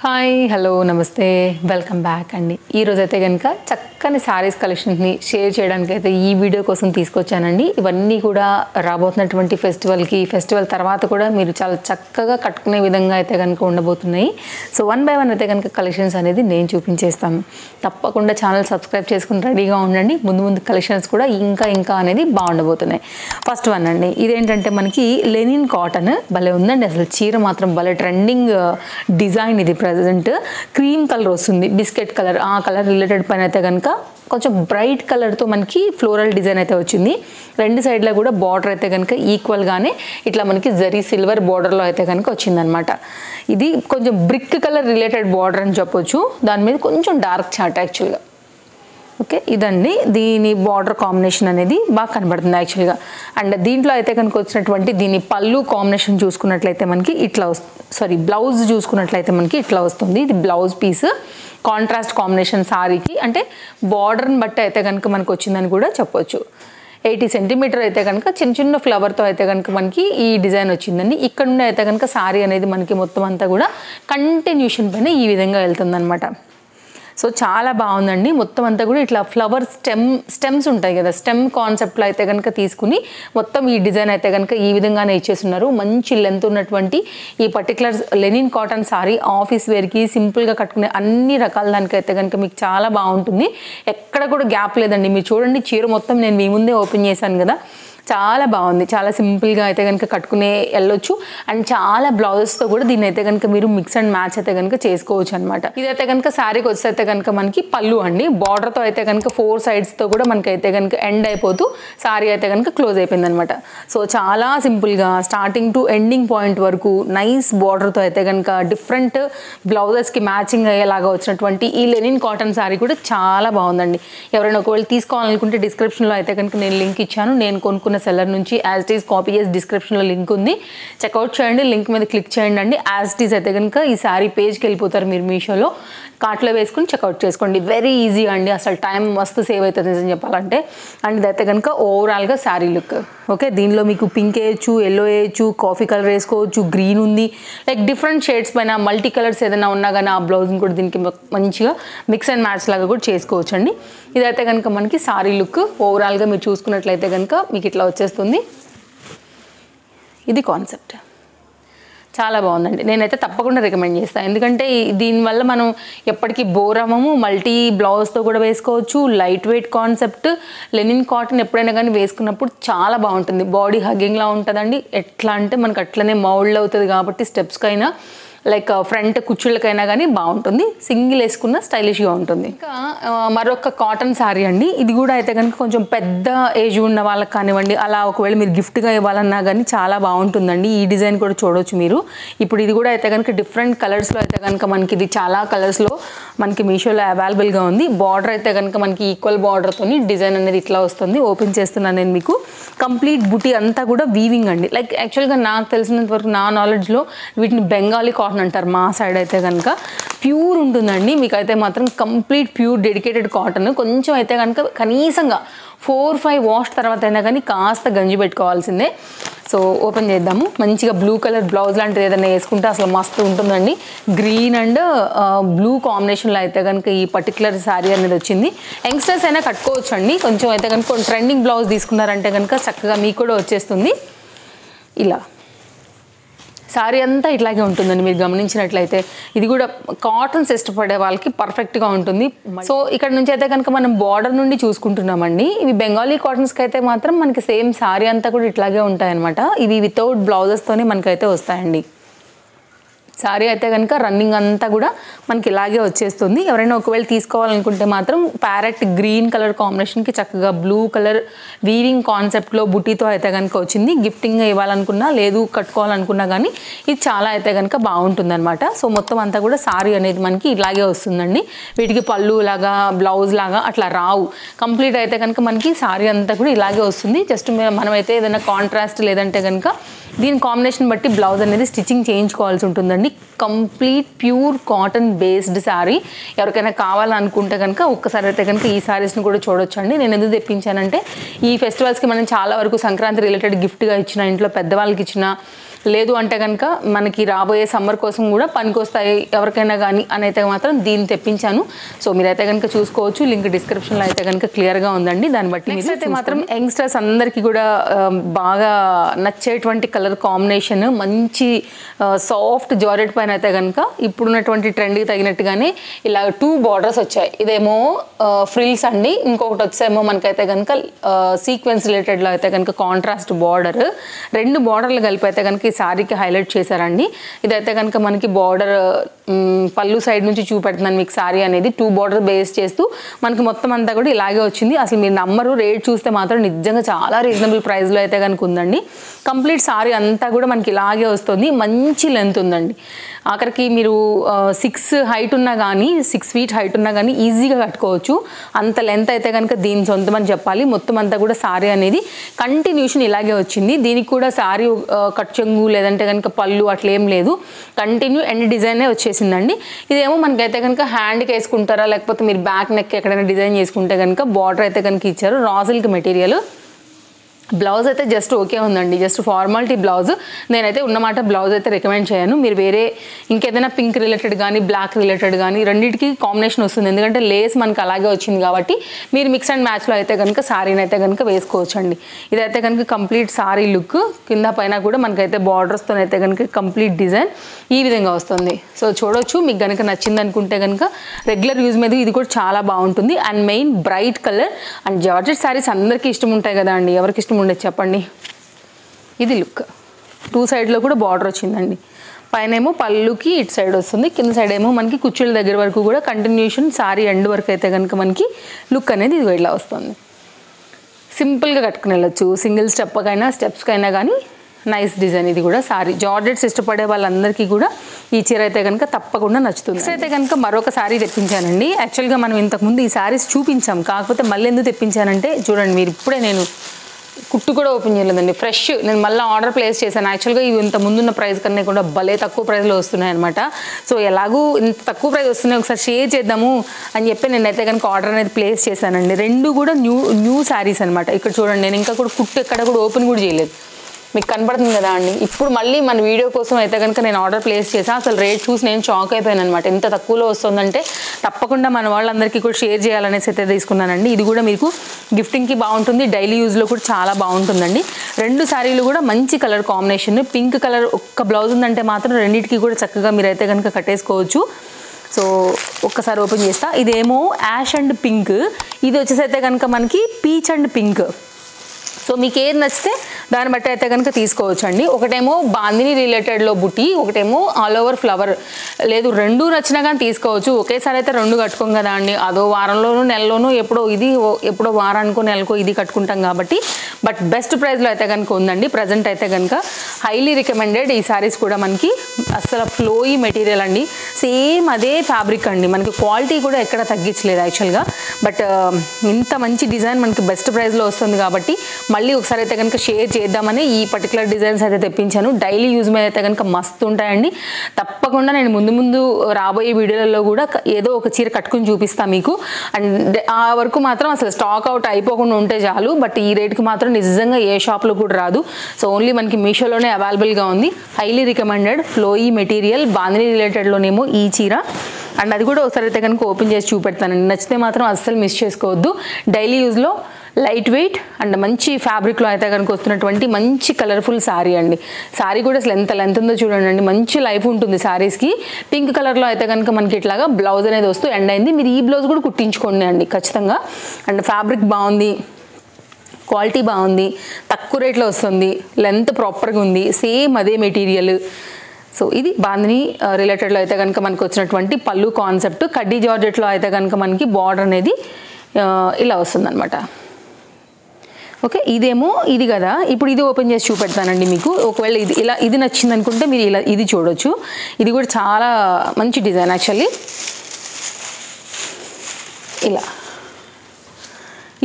Hi hello నమస్తే welcome back అండి. ఈరోజు అయితే కనుక చక్కని శారీస్ కలెక్షన్స్ని షేర్ చేయడానికి అయితే ఈ వీడియో కోసం తీసుకొచ్చానండి. ఇవన్నీ కూడా రాబోతున్నటువంటి ఫెస్టివల్ తర్వాత కూడా మీరు చాలా చక్కగా కట్టుకునే విధంగా అయితే కనుక ఉండబోతున్నాయి. సో 1 by 1 అయితే కనుక కలెక్షన్స్ అనేది నేను చూపించేస్తాను. తప్పకుండా ఛానల్ సబ్స్క్రైబ్ చేసుకుని రెడీగా ఉండండి. ముందు కలెక్షన్స్ కూడా ఇంకా అనేది బాగుండబోతున్నాయి. ఫస్ట్ వన్ అండి, ఇదేంటంటే మనకి లెనిన్ కాటన్ భలే ఉందండి. అసలు చీర మాత్రం భలే ట్రెండింగ్ డిజైన్. ఇది ప్రజెంట్ క్రీమ్ కలర్ వస్తుంది, బిస్కెట్ కలర్. ఆ కలర్ రిలేటెడ్ పైన అయితే కనుక కొంచెం బ్రైట్ కలర్తో మనకి ఫ్లోరల్ డిజైన్ అయితే వచ్చింది. రెండు సైడ్లో కూడా బార్డర్ అయితే కనుక ఈక్వల్గానే ఇట్లా మనకి జరీ సిల్వర్ బార్డర్లో అయితే కనుక వచ్చిందనమాట. ఇది కొంచెం బ్రిక్ కలర్ రిలేటెడ్ బార్డర్ అని చెప్పొచ్చు. దాని మీద కొంచెం డార్క్ చాట్ యాక్చువల్గా. ఓకే, ఇదండి దీని బార్డర్ కాంబినేషన్ అనేది బాగా కనబడుతుంది యాక్చువల్గా. అండ్ దీంట్లో అయితే కనుక వచ్చినటువంటి దీని పళ్ళు కాంబినేషన్ చూసుకున్నట్లయితే మనకి ఇట్లా బ్లౌజ్ చూసుకున్నట్లయితే మనకి ఇట్లా వస్తుంది. ఇది బ్లౌజ్ పీస్ కాంట్రాస్ట్ కాంబినేషన్ సారీకి, అంటే బార్డర్ని బట్టి అయితే కనుక మనకు వచ్చిందని కూడా చెప్పొచ్చు. 80 సెంటీమీటర్ అయితే కనుక చిన్న ఫ్లవర్తో అయితే కనుక మనకి ఈ డిజైన్ వచ్చిందండి. ఇక్కడ నుండి అయితే కనుక సారీ అనేది మనకి మొత్తం అంతా కూడా కంటిన్యూషన్ పైన ఈ విధంగా వెళ్తుందన్నమాట. సో చాలా బాగుందండి. మొత్తం అంతా కూడా ఇట్లా ఫ్లవర్ స్టెమ్స్ ఉంటాయి కదా, స్టెమ్ కాన్సెప్ట్లో అయితే కనుక తీసుకుని మొత్తం ఈ డిజైన్ అయితే కనుక ఈ విధంగానే ఇచ్చేస్తున్నారు. మంచి లెంత్ ఉన్నటువంటి ఈ particular linen cotton sorry office వేర్కి సింపుల్గా కట్టుకునే అన్ని రకాల దానికైతే కనుక మీకు చాలా బాగుంటుంది. ఎక్కడ కూడా గ్యాప్ లేదండి. మీరు చూడండి, చీర మొత్తం నేను మీ ముందే ఓపెన్ చేశాను కదా, చాలా బాగుంది. చాలా సింపుల్గా అయితే కనుక కట్టుకునే వెళ్ళొచ్చు. అండ్ చాలా బ్లౌజెస్తో కూడా దీన్ని అయితే కనుక మీరు మిక్స్ అండ్ మ్యాచ్ అయితే కనుక చేసుకోవచ్చు అనమాట. ఇదైతే కనుక శారీకి వచ్చేస్తే కనుక మనకి పళ్ళు అండి. బార్డర్తో అయితే కనుక 4 sides కూడా మనకి అయితే కనుక ఎండ్ అయిపోతూ శారీ అయితే కనుక క్లోజ్ అయిపోయింది అనమాట. సో చాలా సింపుల్గా స్టార్టింగ్ టు ఎండింగ్ పాయింట్ వరకు నైస్ బార్డర్తో అయితే కనుక డిఫరెంట్ బ్లౌజెస్కి మ్యాచింగ్ అయ్యేలాగా వచ్చినటువంటి ఈ లెనిన్ కాటన్ శారీ కూడా చాలా బాగుందండి. ఎవరైనా ఒకవేళ తీసుకోవాలనుకుంటే డిస్క్రిప్షన్లో అయితే కనుక నేను లింక్ ఇచ్చాను. నేను కొనుక్కున్న సెల్లర్ నుంచి యాజ్ ఇట్ ఈస్ కాపీ చేసి డిస్క్రిప్షన్లో లింక్ ఉంది, చెక్అవుట్ చేయండి. లింక్ మీద క్లిక్ చేయండి అండి. యాజ్ ఇట్ ఈస్ అయితే కనుక ఈ శారీ పేజ్కి వెళ్ళిపోతారు మీరు. మీషోలో కార్ట్లో వేసుకుని చెక్అవుట్ చేసుకోండి. వెరీ ఈజీ అండి. అసలు టైం మస్తు సేవ్ అవుతుంది నిజం చెప్పాలంటే. అండ్ ఇదైతే కనుక ఓవరాల్గా శారీ లుక్. ఓకే, దీనిలో మీకు పింక్ వేయచ్చు, ఎల్లో వేయచ్చు, కాఫీ కలర్ వేసుకోవచ్చు, గ్రీన్ ఉంది, లైక్ డిఫరెంట్ షేడ్స్ పైన మల్టీ కలర్స్ ఏదైనా ఉన్నా కానీ ఆ బ్లౌజ్ని కూడా దీనికి మంచిగా మిక్స్ అండ్ మ్యాచ్ లాగా కూడా చేసుకోవచ్చు అండి. ఇదైతే కనుక మనకి శారీ లుక్ ఓవరాల్గా మీరు చూసుకున్నట్లయితే కనుక మీకు ఇట్లా వచ్చేస్తుంది. ఇది కాన్సెప్ట్ చాలా బాగుందండి. నేనైతే తప్పకుండా రికమెండ్ చేస్తాను. ఎందుకంటే దీనివల్ల మనం ఎప్పటికీ బోర్ అవ్వము. మల్టీ బ్లౌజ్తో కూడా వేసుకోవచ్చు. Light weight concept linen cotton ఎప్పుడైనా కానీ వేసుకున్నప్పుడు చాలా బాగుంటుంది. బాడీ హగ్గింగ్లా ఉంటుందండి. ఎట్లా అంటే మనకు అట్లనే మౌల్డ్ అవుతుంది కాబట్టి స్టెప్స్కైనా లైక్ ఫ్రంట్ కుచ్చుళ్ళకైనా కానీ బాగుంటుంది. సింగిల్ వేసుకున్న స్టైలిష్గా ఉంటుంది. ఇంకా మరొక కాటన్ శారీ అండి. ఇది కూడా అయితే కనుక కొంచెం పెద్ద ఏజ్ ఉన్న వాళ్ళకి కానివ్వండి, అలా ఒకవేళ మీరు గిఫ్ట్గా ఇవ్వాలన్నా కానీ చాలా బాగుంటుందండి. ఈ డిజైన్ కూడా చూడవచ్చు మీరు. ఇప్పుడు ఇది కూడా అయితే కనుక డిఫరెంట్ కలర్స్లో అయితే కనుక మనకి ఇది చాలా కలర్స్లో మనకి మీషోలో అవైలబుల్గా ఉంది. బార్డర్ అయితే కనుక మనకి ఈక్వల్ బార్డర్తో డిజైన్ అనేది ఇట్లా వస్తుంది. ఓపెన్ చేస్తున్నాను నేను మీకు. కంప్లీట్ బుటీ అంతా కూడా వీవింగ్ అండి. లైక్ యాక్చువల్గా నాకు తెలిసినంత వరకు నా నాలెడ్జ్లో వీటిని బెంగాలీ కాటన్ అంటారు. మా సైడ్ అయితే కనుక ప్యూర్ ఉంటుందండి. మీకైతే మాత్రం కంప్లీట్ ప్యూర్ డెడికేటెడ్ కాటన్. కొంచెం అయితే కనుక కనీసంగా 4-5 వాష్ తర్వాత అయినా కానీ కాస్త గంజి పెట్టుకోవాల్సిందే. సో ఓపెన్ చేద్దాము. మంచిగా బ్లూ కలర్ బ్లౌజ్ లాంటిది ఏదైనా వేసుకుంటే అసలు మస్తు ఉంటుందండి. గ్రీన్ అండ్ బ్లూ కాంబినేషన్లో అయితే కనుక ఈ పర్టికులర్ శారీ అనేది వచ్చింది. యంగ్స్టర్స్ అయినా కట్టుకోవచ్చు అండి. కొంచెం అయితే కనుక ట్రెండింగ్ బ్లౌజ్ తీసుకున్నారంటే కనుక చక్కగా మీకు కూడా వచ్చేస్తుంది. ఇలా శారీ అంతా ఇట్లాగే ఉంటుందండి. మీరు గమనించినట్లయితే ఇది కూడా కాటన్స్ ఇష్టపడే వాళ్ళకి పర్ఫెక్ట్గా ఉంటుంది. సో ఇక్కడ నుంచి అయితే కనుక మనం బార్డర్ నుండి చూసుకుంటున్నామండి. ఇవి బెంగాలీ కాటన్స్కి అయితే మాత్రం మనకి సేమ్ శారీ అంతా కూడా ఇట్లాగే ఉంటాయన్నమాట. ఇవి వితౌట్ బ్లౌజెస్తోనే మనకైతే వస్తాయండి. శారీ అయితే కనుక రన్నింగ్ అంతా కూడా మనకి ఇలాగే వచ్చేస్తుంది. ఎవరైనా ఒకవేళ తీసుకోవాలనుకుంటే మాత్రం ప్యారెట్ గ్రీన్ కలర్ కాంబినేషన్కి చక్కగా బ్లూ కలర్ వీవింగ్ కాన్సెప్ట్లో బుటీతో అయితే కనుక వచ్చింది. గిఫ్టింగ్ ఇవ్వాలనుకున్నా లేదు కట్టుకోవాలనుకున్నా కానీ ఇది చాలా అయితే కనుక బాగుంటుంది అనమాట. సో మొత్తం అంతా కూడా శారీ అనేది మనకి ఇలాగే వస్తుందండి. వీటికి పళ్ళు లాగా బ్లౌజ్ లాగా అట్లా రావు. కంప్లీట్ అయితే కనుక మనకి శారీ అంతా కూడా ఇలాగే వస్తుంది. జస్ట్ మనమైతే ఏదైనా కాంట్రాస్ట్ లేదంటే కనుక దీని కాంబినేషన్ బట్టి బ్లౌజ్ అనేది స్టిచ్చింగ్ చేయించుకోవాల్సి ఉంటుందండి. Complete pure cotton based sari. ఎవరికైనా కావాలనుకుంటే కనుక ఒక్కసారి అయితే కనుక ఈ శారీస్ని కూడా చూడొచ్చండి. నేను ఎందుకు తెప్పించానంటే ఈ ఫెస్టివల్స్కి మనం చాలా వరకు సంక్రాంతి రిలేటెడ్ గిఫ్ట్గా ఇచ్చిన, ఇంట్లో పెద్దవాళ్ళకి ఇచ్చిన, లేదు అంటే కనుక మనకి రాబోయే సమ్మర్ కోసం కూడా పనికొస్తాయి ఎవరికైనా కానీ అని అయితే మాత్రం దీన్ని తెప్పించాను. సో మీరైతే కనుక చూసుకోవచ్చు, లింక్ డిస్క్రిప్షన్లో అయితే కనుక క్లియర్గా ఉందండి. దాన్ని బట్టి నెక్స్ట్ అయితే మాత్రం యంగ్స్టర్స్ అందరికీ కూడా బాగా నచ్చేటువంటి కలర్ కాంబినేషన్, మంచి సాఫ్ట్ జార్జెట్ పైన అయితే కనుక ఇప్పుడున్నటువంటి ట్రెండ్కి తగినట్టుగానే ఇలా 2 బార్డర్స్ వచ్చాయి. ఇదేమో ఫ్రిల్స్ అండి, ఇంకొకటి వచ్చేమో మనకైతే కనుక సీక్వెన్స్ రిలేటెడ్లో అయితే కనుక కాంట్రాస్ట్ బార్డర్, 2 బార్డర్లు కలిపి అయితే కనుక ఈ శారీకి హైలైట్ చేశారండి. ఇదైతే కనుక మనకి బార్డర్ పళ్ళు సైడ్ నుంచి చూపెడుతున్నాను మీకు శారీ అనేది 2 బార్డర్ బేస్ చేస్తూ మనకి మొత్తం అంతా కూడా ఇలాగే వచ్చింది. అసలు మీరు నమ్మరు, రేట్ చూస్తే మాత్రం నిజంగా చాలా రీజనబుల్ ప్రైస్లో అయితే కనుక ఉందండి. కంప్లీట్ శారీ అంతా కూడా మనకి ఇలాగే వస్తుంది, మంచి లెంత్ ఉందండి. ఆఖరికి మీరు 6 హైట్ ఉన్నా కానీ 6 ఫీట్ హైట్ ఉన్నా కానీ ఈజీగా కట్టుకోవచ్చు, అంత లెంత్ అయితే కనుక దీని సొంతమని చెప్పాలి. మొత్తం అంతా కూడా శారీ అనేది కంటిన్యూషన్ ఇలాగే వచ్చింది. దీనికి కూడా శారీ కట్ చెంగు లేదంటే కనుక పళ్ళు అట్లేం లేదు, కంటిన్యూ ఎండ్ డిజైనే వచ్చేసిందండి. ఇదేమో మనకైతే కనుక హ్యాండ్కి వేసుకుంటారా లేకపోతే మీరు బ్యాక్ నెక్ ఎక్కడైనా డిజైన్ చేసుకుంటే కనుక బార్డర్ అయితే కనుక ఇచ్చారు. Raw silk material. బ్లౌజ్ అయితే జస్ట్ ఓకే ఉందండి, జస్ట్ ఫార్మాలిటీ బ్లౌజ్. నేనైతే ఉన్నమాట బ్లౌజ్ అయితే రికమెండ్ చేయను. మీరు వేరే ఇంకేదైనా పింక్ రిలేటెడ్ కానీ బ్లాక్ రిలేటెడ్ కానీ రెండింటికి కాంబినేషన్ వస్తుంది, ఎందుకంటే లేస్ మనకి అలాగే వచ్చింది కాబట్టి మీరు మిక్స్ అండ్ మ్యాచ్లో అయితే కనుక శారీని అయితే కనుక వేసుకోవచ్చు అండి. ఇదైతే కనుక కంప్లీట్ శారీ లుక్, కింద పైన కూడా మనకైతే బార్డర్స్తో అయితే కనుక కంప్లీట్ డిజైన్ ఈ విధంగా వస్తుంది. సో చూడొచ్చు, మీకు కనుక నచ్చింది అనుకుంటే కనుక రెగ్యులర్ యూజ్ మీద ఇది కూడా చాలా బాగుంటుంది. And main bright colour and georgette saris అందరికీ ఇష్టం ఉంటాయి కదా అండి, ఎవరికి ఇష్టం ఉండేది చెప్పండి. ఇది లుక్, 2 సైడ్లో కూడా బార్డర్ వచ్చిందండి. పైన ఏమో పళ్ళుకి ఇటు సైడ్ వస్తుంది, కింద సైడ్ ఏమో మనకి కుర్చీల దగ్గర వరకు కూడా కంటిన్యూషన్ శారీ ఎండ్ వరకు అయితే కనుక మనకి లుక్ అనేది ఇది ఇలా వస్తుంది. సింపుల్గా కట్టుకుని వెళ్ళచ్చు, సింగిల్ స్టెప్స్కైనా కానీ నైస్ డిజైన్. ఇది కూడా శారీ జార్జెట్స్ ఇష్టపడే వాళ్ళందరికీ కూడా ఈ చీర అయితే కనుక తప్పకుండా నచ్చుతుంది. నెక్స్ట్ అయితే కనుక మరొక శారీ తెప్పించానండి. యాక్చువల్గా మనం ఇంతకుముందు ఈ శారీస్ చూపించాం, కాకపోతే మళ్ళీ ఎందుకు తెప్పించానంటే చూడండి, మీరు ఇప్పుడే నేను కుట్టు కూడా ఓపెన్ చేయలేదండి, ఫ్రెష్ నేను మళ్ళీ ఆర్డర్ ప్లేస్ చేశాను. యాక్చువల్గా ఇవి ఇంత ముందున్న ప్రైస్ కన్నా కూడా భలే తక్కువ ప్రైస్లో వస్తున్నాయి అనమాట. సో ఎలాగూ ఇంత తక్కువ ప్రైస్ వస్తున్నాయి ఒకసారి షేర్ చేద్దాము అని చెప్పి నేనైతే కనుక ఆర్డర్ అనేది ప్లేస్ చేశానండి. 2 కూడా న్యూ శారీస్ అనమాట. ఇక్కడ చూడండి, నేను ఇంకా కూడా కుట్టు ఎక్కడ కూడా ఓపెన్ కూడా చేయలేదు, మీకు కనపడుతుంది కదా అండి. ఇప్పుడు మళ్ళీ మన వీడియో కోసం అయితే కనుక నేను ఆర్డర్ ప్లేస్ చేశాను. అసలు రేట్ చూసి నేను షాక్ అయిపోయాను అనమాట, ఎంత తక్కువలో వస్తుందంటే తప్పకుండా మన వాళ్ళందరికీ కూడా షేర్ చేయాలనేసి అయితే తీసుకున్నానండి. ఇది కూడా మీకు గిఫ్టింగ్కి బాగుంటుంది, డైలీ యూజ్లో కూడా చాలా బాగుంటుందండి. 2 శారీలు కూడా మంచి కలర్ కాంబినేషన్, పింక్ కలర్ ఒక్క బ్లౌజ్ ఉందంటే మాత్రం రెండింటికి కూడా చక్కగా మీరైతే కనుక కట్టేసుకోవచ్చు. సో ఒక్కసారి ఓపెన్ చేస్తా. ఇదేమో యాష్ అండ్ పింక్, ఇది వచ్చేసి అయితే కనుక మనకి పీచ్ అండ్ పింక్. సో మీకు ఏది నచ్చితే దాన్ని బట్టి అయితే కనుక తీసుకోవచ్చు అండి. ఒకటేమో బాందిని రిలేటెడ్లో బుట్టి, ఒకటేమో ఆల్ ఓవర్ ఫ్లవర్. లేదు 2 నచ్చినా కానీ తీసుకోవచ్చు. ఒకేసారి అయితే 2 కట్టుకోం కదా అండి, అదో వారంలోనూ నెలలోనూ ఎప్పుడో వారానికో నెలకో ఇది కట్టుకుంటాం కాబట్టి. బట్ బెస్ట్ ప్రైస్లో అయితే కనుక ఉందండి ప్రజెంట్ అయితే కనుక. Highly recommended. ఈ శారీస్ కూడా మనకి అసలు ఫ్లోయీ మెటీరియల్ అండి, సేమ్ అదే ఫ్యాబ్రిక్ అండి, మనకి క్వాలిటీ కూడా ఎక్కడ తగ్గించలేదు యాక్చువల్గా. బట్ ఇంత మంచి డిజైన్ మనకి బెస్ట్ ప్రైస్లో వస్తుంది కాబట్టి మళ్ళీ ఒకసారి అయితే కనుక షేర్ చేద్దామని ఈ పర్టికులర్ డిజైన్స్ అయితే తెప్పించాను. డైలీ యూజ్ మీద అయితే కనుక మస్తు ఉంటాయండి. తప్పకుండా నేను ముందు రాబోయే వీడియోలలో కూడా ఏదో ఒక చీర కట్టుకుని చూపిస్తాను మీకు. అండ్ ఆ వరకు మాత్రం అసలు స్టాక్ అవుట్ అయిపోకుండా ఉంటే చాలు. బట్ ఈ రేట్కి మాత్రం నిజంగా ఏ షాప్లో కూడా రాదు. సో ఓన్లీ మనకి మీషోలోనే అవైలబుల్గా ఉంది. Highly recommended flowy material, bandhani రిలేటెడ్లోనేమో ఈ చీర. అండ్ అది కూడా ఒకసారి అయితే కనుక ఓపెన్ చేసి చూపెడతానండి, నచ్చితే మాత్రం అస్సలు మిస్ చేసుకోవద్దు. డైలీ యూజ్లో లైట్ వెయిట్ అండ్ మంచి ఫ్యాబ్రిక్లో అయితే కనుక వస్తున్నటువంటి మంచి కలర్ఫుల్ శారీ అండి. శారీ కూడా అసలు ఎంత లెంత్ ఉందో చూడండి, మంచి లైఫ్ ఉంటుంది శారీస్కి. పింక్ కలర్లో అయితే కనుక మనకి ఇట్లాగా బ్లౌజ్ అనేది వస్తూ ఎండ్ అయింది. మీరు ఈ బ్లౌజ్ కూడా కుట్టించుకోండి అండి ఖచ్చితంగా. అండ్ ఫ్యాబ్రిక్ బాగుంది, క్వాలిటీ బాగుంది, తక్కువ రేట్లో వస్తుంది, లెంత్ ప్రాపర్గా ఉంది, సేమ్ అదే మెటీరియల్. సో ఇది బాందిని రిలేటెడ్లో అయితే కనుక మనకు వచ్చినటువంటి పళ్ళు కాన్సెప్ట్. కడ్డీ జార్జెట్లో అయితే కనుక మనకి బార్డర్ అనేది ఇలా వస్తుందన్నమాట. ఓకే, ఇదేమో ఇది కదా, ఇప్పుడు ఇది ఓపెన్ చేసి చూపెడతానండి మీకు. ఒకవేళ ఇది నచ్చింది అనుకుంటే మీరు ఇది చూడొచ్చు. ఇది కూడా చాలా మంచి డిజైన్ యాక్చువల్లీ. ఇలా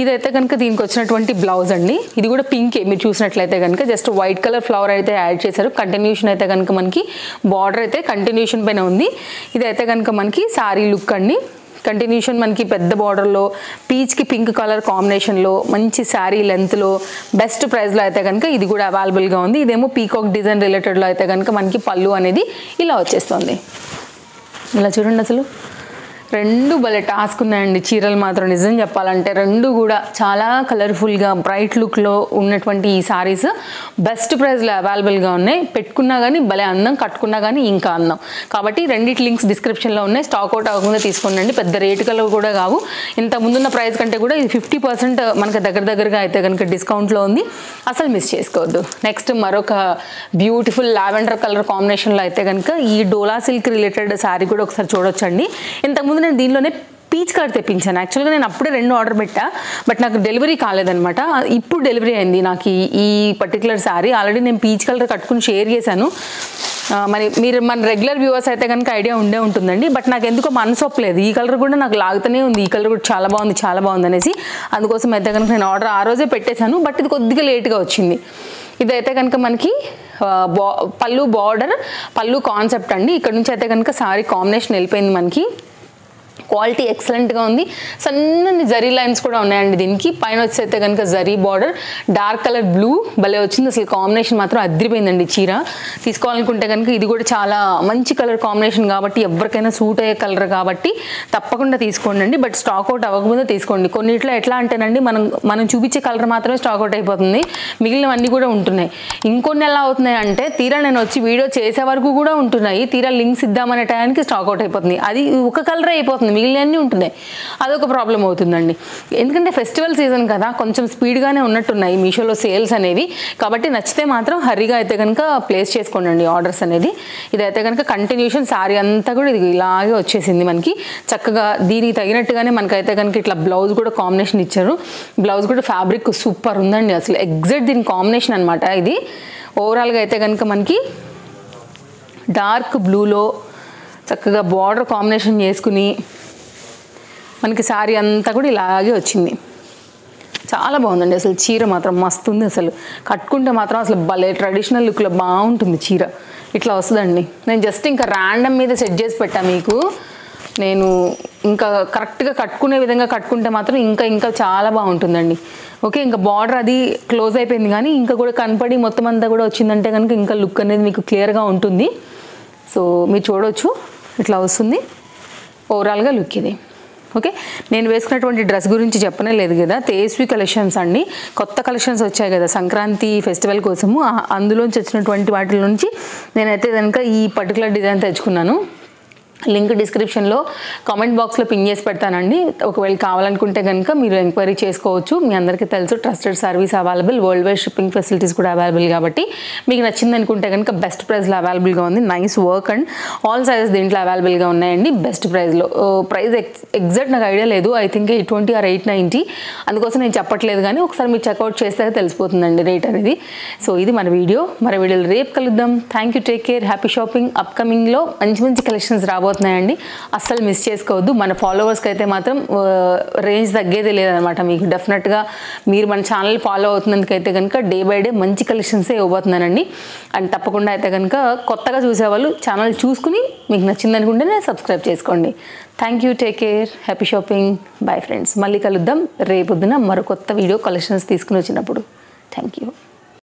ఇదైతే కనుక దీనికి వచ్చినటువంటి బ్లౌజ్ అండి. ఇది కూడా పింకే, మీరు చూసినట్లయితే కనుక జస్ట్ వైట్ కలర్ ఫ్లవర్ అయితే యాడ్ చేశారు. కంటిన్యూషన్ అయితే కనుక మనకి బార్డర్ అయితే కంటిన్యూషన్ పైన ఉంది. ఇదైతే కనుక మనకి శారీ లుక్ అండి. కంటిన్యూషన్ మనకి పెద్ద బార్డర్లో పీచ్కి పింక్ కలర్ కాంబినేషన్లో మంచి శారీ లెంత్లో బెస్ట్ ప్రైస్లో అయితే కనుక ఇది కూడా అవైలబుల్గా ఉంది. ఇదేమో పీకాక్ డిజైన్ రిలేటెడ్లో అయితే కనుక మనకి పళ్ళు అనేది ఇలా వచ్చేస్తుంది. ఇలా చూడండి, అసలు రెండు భలే టాస్క్ ఉన్నాయండి చీరలు మాత్రం. నిజం చెప్పాలంటే రెండు కూడా చాలా కలర్ఫుల్గా బ్రైట్ లుక్లో ఉన్నటువంటి ఈ సారీస్ బెస్ట్ ప్రైస్లో అవైలబుల్గా ఉన్నాయి. పెట్టుకున్నా కానీ భలే అందం, కట్టుకున్నా కానీ ఇంకా అందం. కాబట్టి రెండిటి లింక్స్ డిస్క్రిప్షన్లో ఉన్నాయి. స్టాక్ అవుట్ అవ్వకుండా తీసుకోండి. పెద్ద రేటు కలర్ కూడా కావు. ఇంత ముందున్న ప్రైస్ కంటే కూడా ఇది 50% మనకు దగ్గరగా అయితే కనుక డిస్కౌంట్లో ఉంది. అసలు మిస్ చేసుకోవద్దు. నెక్స్ట్ మరొక బ్యూటిఫుల్ లావెండర్ కలర్ కాంబినేషన్లో అయితే కనుక ఈ డోలా సిల్క్ రిలేటెడ్ శారీ కూడా ఒకసారి చూడొచ్చండి. ఇంతకుముందు నేను దీనిలోనే పీచ్ కలర్ తెప్పించాను. యాక్చువల్గా నేను అప్పుడే 2 ఆర్డర్ పెట్టా, బట్ నాకు డెలివరీ కాలేదనమాట. ఇప్పుడు డెలివరీ అయింది నాకు ఈ పర్టికులర్ శారీ. ఆల్రెడీ నేను పీచ్ కలర్ కట్టుకుని షేర్ చేశాను. మరి మన రెగ్యులర్ వ్యూవర్స్ అయితే కనుక ఐడియా ఉంటుందండి. బట్ నాకు ఎందుకో మనసు ఒప్పలేదు. ఈ కలర్ కూడా నాకు లాగుతూనే ఉంది, ఈ కలర్ కూడా చాలా బాగుంది అనేసి. అందుకోసం అయితే కనుక నేను ఆర్డర్ ఆ రోజే పెట్టేశాను. బట్ ఇది కొద్దిగా లేట్గా వచ్చింది. ఇదైతే కనుక మనకి పళ్ళు బార్డర్, పళ్ళు కాన్సెప్ట్ అండి. ఇక్కడ నుంచి అయితే కనుక సారీ కాంబినేషన్ వెళ్ళిపోయింది. మనకి క్వాలిటీ ఎక్సలెంట్గా ఉంది. సన్నని జరీ లైన్స్ కూడా ఉన్నాయండి దీనికి. పైన వచ్చేస్తే కనుక zari border, dark colour blue భలే వచ్చింది. అసలు కాంబినేషన్ మాత్రం అదిరిపోయిందండి. చీర తీసుకోవాలనుకుంటే కనుక ఇది కూడా చాలా మంచి కలర్ కాంబినేషన్ కాబట్టి, ఎవరికైనా సూట్ అయ్యే కలర్ కాబట్టి తప్పకుండా తీసుకోండి. బట్ స్టాక్ అవుట్ అవ్వకముందే తీసుకోండి. కొన్నిట్లో ఎట్లా అంటేనండి మనం చూపించే కలర్ మాత్రమే స్టాక్ అవుట్ అయిపోతుంది, మిగిలినవన్నీ కూడా ఉంటున్నాయి. ఇంకొన్ని ఎలా అవుతున్నాయి అంటే తీరా నేను వచ్చి వీడియో చేసే వరకు కూడా ఉంటున్నాయి, తీరా లింక్స్ ఇద్దామనే టైంకి స్టాక్ అవుట్ అయిపోతుంది. అది ఒక కలర్ అయిపోతుంది, మిగిలినన్నీ ఉంటున్నాయి. అదొక ప్రాబ్లం అవుతుందండి. ఎందుకంటే ఫెస్టివల్ సీజన్ కదా, కొంచెం స్పీడ్గానే ఉన్నట్టున్నాయి మీషోలో సేల్స్ అనేవి. కాబట్టి నచ్చితే మాత్రం హరిగా అయితే కనుక ప్లేస్ చేసుకోండి ఆర్డర్స్ అనేది. ఇదైతే కనుక కంటిన్యూషన్ శారీ అంతా కూడా ఇది ఇలాగే వచ్చేసింది మనకి. చక్కగా దీనికి తగినట్టుగానే మనకైతే కనుక ఇట్లా బ్లౌజ్ కూడా కాంబినేషన్ ఇచ్చారు. బ్లౌజ్ కూడా ఫ్యాబ్రిక్ సూపర్ ఉందండి. అసలు ఎగ్జాక్ట్ దీని కాంబినేషన్ అనమాట ఇది. ఓవరాల్గా అయితే కనుక మనకి డార్క్ బ్లూలో చక్కగా బార్డర్ కాంబినేషన్ చేసుకుని మనకి శారీ అంతా కూడా ఇలాగే వచ్చింది. చాలా బాగుందండి. అసలు చీర మాత్రం మస్తు ఉంది. అసలు కట్టుకుంటే మాత్రం అసలు భలే ట్రెడిషనల్ లుక్లో బాగుంటుంది చీర. ఇట్లా వస్తుందండి. నేను జస్ట్ ఇంకా ర్యాండమ్ మీద సెట్ చేసి పెట్టా మీకు. నేను ఇంకా కరెక్ట్గా కట్టుకునే విధంగా కట్టుకుంటే మాత్రం ఇంకా చాలా బాగుంటుందండి. ఓకే, ఇంకా బార్డర్ అది క్లోజ్ అయిపోయింది కానీ ఇంకా కూడా కనపడి మొత్తం అంతా కూడా వచ్చిందంటే కనుక ఇంకా లుక్ అనేది మీకు క్లియర్గా ఉంటుంది. సో మీరు చూడవచ్చు ఇట్లా వస్తుంది ఓవరాల్గా లుక్ ఇది. ఓకే, నేను వేసుకున్నటువంటి డ్రెస్ గురించి చెప్పనే లేదు కదా, తేజస్వి కలెక్షన్స్ అండి. కొత్త కలెక్షన్స్ వచ్చాయి కదా సంక్రాంతి ఫెస్టివల్ కోసము, అందులోంచి వచ్చినటువంటి వాటి నుంచి నేనైతే కనుక ఈ పర్టికులర్ డిజైన్ తెచ్చుకున్నాను. లింక్ డిస్క్రిప్షన్లో కామెంట్ బాక్స్లో పిన్ చేసి పెడతానండి. ఒకవేళ కావాలనుకుంటే కనుక మీరు ఎంక్వైరీ చేసుకోవచ్చు. మీ అందరికీ తెలుసు trusted service available, world wide shipping facilities కూడా అవైలబుల్ కాబట్టి మీకు నచ్చింది అనుకుంటే కనుక బెస్ట్ ప్రైస్లో అవైలబుల్గా ఉంది. Nice work and all sizes దీంట్లో అవైలబుల్గా ఉన్నాయండి బెస్ట్ ప్రైస్లో. ప్రైస్ ఎగ్జాక్ట్ నాకు ఐడియా లేదు, ఐ థింక్ 820 or 890, అందుకోసం నేను చెప్పట్లేదు కానీ ఒకసారి మీరు చెక్అవుట్ చేస్తే తెలిసిపోతుందండి రేట్ అనేది. సో ఇది మన వీడియో, మరి వీడియోలో రేపు కలుద్దాం. Thank you, take care, happy shopping. అప్కమింగ్లో మంచి కలెక్షన్స్ రాబోతున్నాయండి, అస్సలు మిస్ చేసుకోవద్దు. మన ఫాలోవర్స్కి అయితే మాత్రం రేంజ్ తగ్గేదే లేదనమాట. మీకు డెఫినెట్గా మీరు మన ఛానల్ ఫాలో అవుతున్నందుకైతే కనుక డే బై డే మంచి కలెక్షన్సే ఇవ్వబోతున్నానండి. అండ్ తప్పకుండా అయితే కనుక కొత్తగా చూసేవాళ్ళు ఛానల్ చూసుకుని మీకు నచ్చిందనుకుంటేనే సబ్స్క్రైబ్ చేసుకోండి. Thank you, take care, happy shopping. Bye friends, మళ్ళీ కలుద్దాం రేపొద్దున మరో కొత్త వీడియో కలెక్షన్స్ తీసుకుని వచ్చినప్పుడు. Thank you.